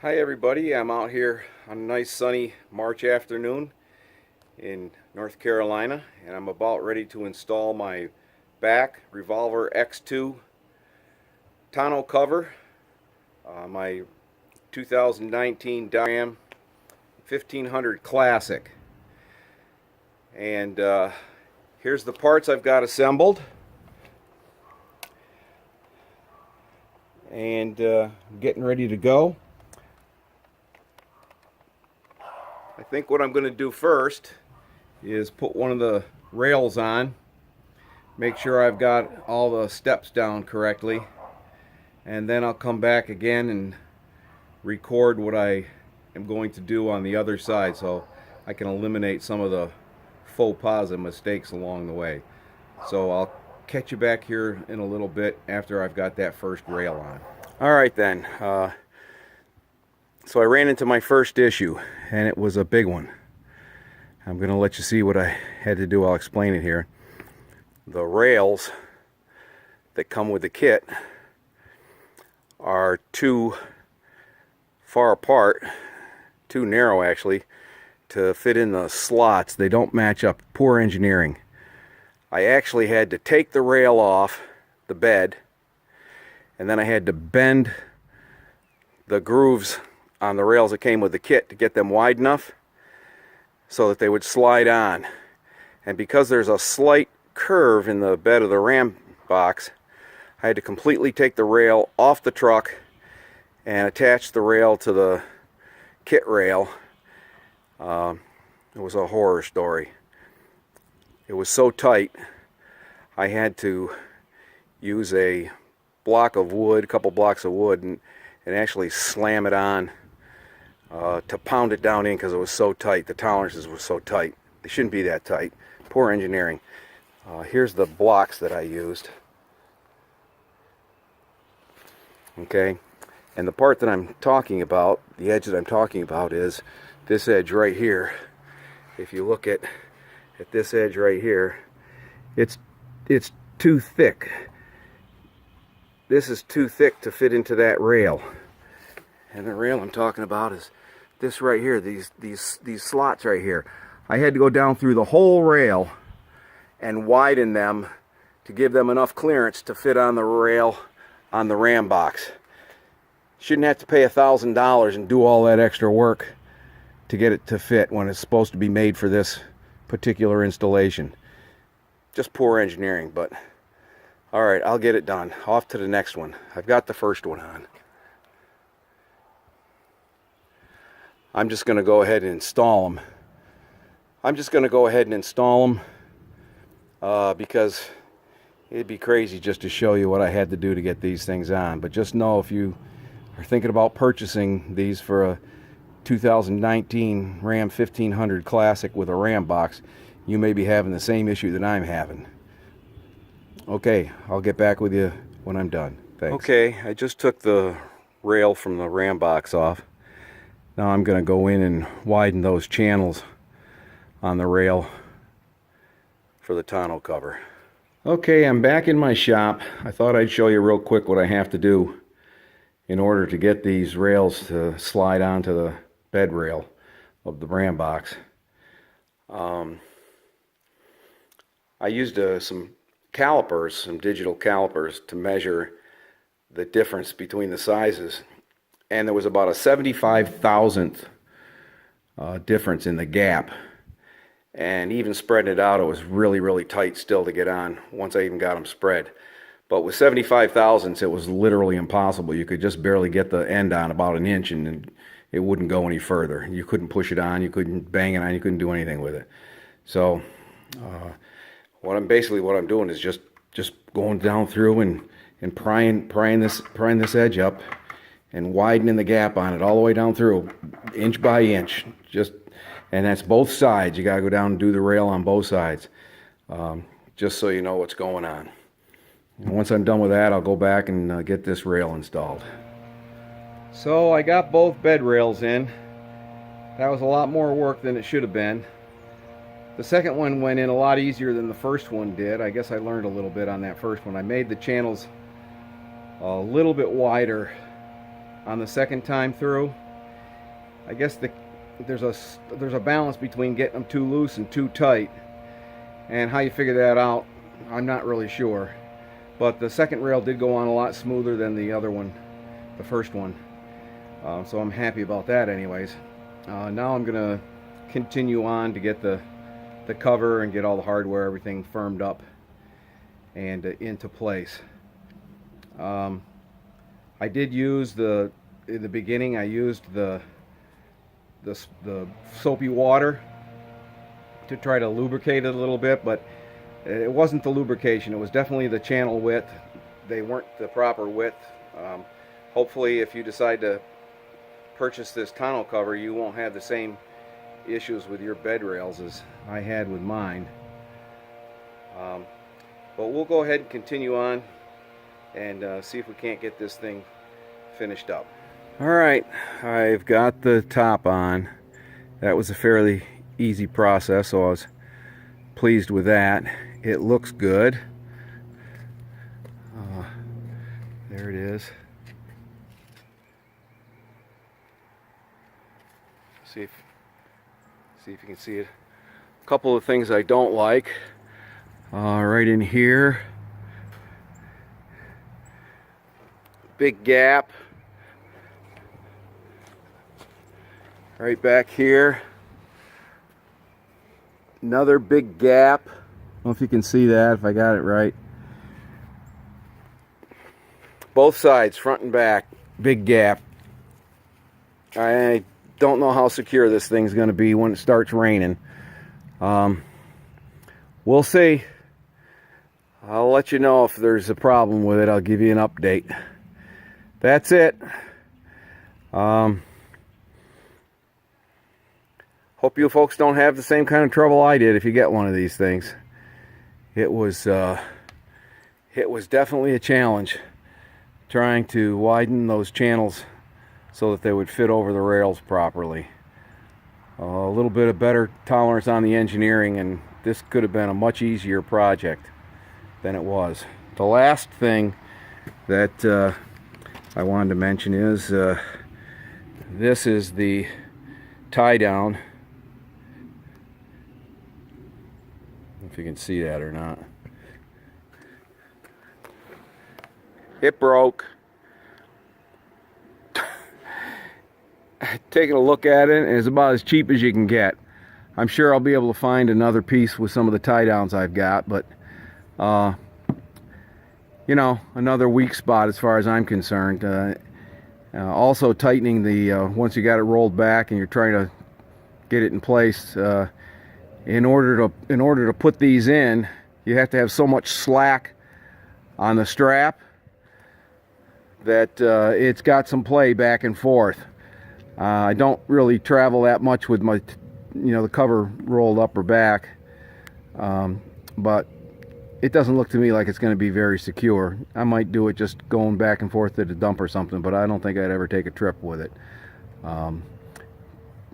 Hi everybody, I'm out here on a nice sunny March afternoon in North Carolina, and I'm about ready to install my BAK Revolver X2 tonneau cover, my 2019 Ram 1500 Classic. And here's the parts I've got assembled, and getting ready to go. I think what I'm going to do first is put one of the rails on, make sure I've got all the steps down correctly, and then I'll come back again and record what I am going to do on the other side so I can eliminate some of the faux pas and mistakes along the way. So I'll catch you back here in a little bit after I've got that first rail on. Alright then, so I ran into my first issue, and it was a big one. I'm going to let you see what I had to do. I'll explain it here. The rails that come with the kit are too far apart, too narrow actually, to fit in the slots. They don't match up. Poor engineering. I actually had to take the rail off the bed, and then I had to bend the grooves on the rails that came with the kit to get them wide enough so that they would slide on. And because there's a slight curve in the bed of the Rambox, I had to completely take the rail off the truck and attach the rail to the kit rail. It was a horror story. It was so tight I had to use a block of wood, a couple blocks of wood, and actually slam it on to pound it down in because it was so tight. The tolerances were so tight. They shouldn't be that tight. Poor engineering. Here's the blocks that I used. Okay, and the part that I'm talking about, the edge that I'm talking about, is this edge right here. If you look at this edge right here, it's too thick. This is too thick to fit into that rail. And the rail I'm talking about is this right here, these slots right here. I had to go down through the whole rail and widen them to give them enough clearance to fit on the rail on the Rambox. Shouldn't have to pay $1,000 and do all that extra work to get it to fit when it's supposed to be made for this particular installation. Just poor engineering, but alright, I'll get it done. Off to the next one. I've got the first one on. I'm just going to go ahead and install them. Because it'd be crazy just to show you what I had to do to get these things on. But just know, if you are thinking about purchasing these for a 2019 Ram 1500 Classic with a Rambox, you may be having the same issue that I'm having. Okay, I'll get back with you when I'm done. Thanks. Okay, I just took the rail from the Rambox off. Now I'm going to go in and widen those channels on the rail for the tonneau cover. Okay, I'm back in my shop. I thought I'd show you real quick what I have to do in order to get these rails to slide onto the bed rail of the Rambox. I used some calipers, some digital calipers, to measure the difference between the sizes. And there was about a 75,000th difference in the gap. And even spreading it out, it was really tight still to get on once I even got them spread. But with 75 thousandths, it was literally impossible. You could just barely get the end on about an inch, and it wouldn't go any further. You couldn't push it on, you couldn't bang it on, you couldn't do anything with it. So what I'm doing is just going down through and prying this edge up and widening the gap on it all the way down through, inch by inch. And that's both sides. You got to go down and do the rail on both sides, just so you know what's going on. And once I'm done with that, I'll go back and get this rail installed. So I got both bed rails in. That was a lot more work than it should have been. The second one went in a lot easier than the first one did. I guess I learned a little bit on that first one. I made the channels a little bit wider on the second time through, I guess there's a balance between getting them too loose and too tight, and how you figure that out, I'm not really sure. But the second rail did go on a lot smoother than the other one, the first one. So I'm happy about that anyways. Now I'm gonna continue on to get the cover and get all the hardware, everything firmed up and into place. I did use in the beginning I used the soapy water to try to lubricate it a little bit, but it wasn't the lubrication, it was definitely the channel width. They weren't the proper width. Hopefully if you decide to purchase this tonneau cover, you won't have the same issues with your bed rails as I had with mine. But we'll go ahead and continue on and see if we can't get this thing finished up. Alright, I've got the top on. That was a fairly easy process, so I was pleased with that. It looks good. There it is. See if you can see it. A couple of things I don't like. Right in here. Big gap. Right back here. Another big gap. I don't know if you can see that, if I got it right. Both sides, front and back, big gap. I don't know how secure this thing's going to be when it starts raining. We'll see. I'll let you know if there's a problem with it. I'll give you an update. That's it. Hope you folks don't have the same kind of trouble I did if you get one of these things. It was definitely a challenge trying to widen those channels so that they would fit over the rails properly. A little bit of better tolerance on the engineering, and this could have been a much easier project than it was. The last thing that I wanted to mention is this is the tie down. If you can see that or not. It broke. Taking a look at it, and it's about as cheap as you can get. I'm sure I'll be able to find another piece with some of the tie downs I've got, but you know, another weak spot as far as I'm concerned. Also tightening the once you got it rolled back and you're trying to get it in place, in order to put these in, you have to have so much slack on the strap that it's got some play back and forth. I don't really travel that much with my, the cover rolled up or back, but it doesn't look to me like it's going to be very secure. I might do it just going back and forth to the dump or something, but I don't think I'd ever take a trip with it.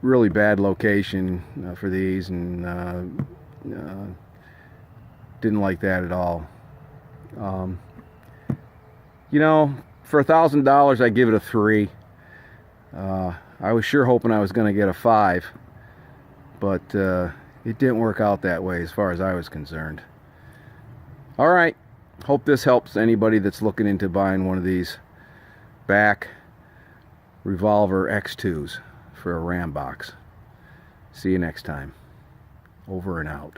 Really bad location for these, and didn't like that at all. For $1,000 I'd give it a 3. I was sure hoping I was going to get a 5, but it didn't work out that way as far as I was concerned. Alright, hope this helps anybody that's looking into buying one of these BAK Revolver X2s for a Rambox. See you next time. Over and out.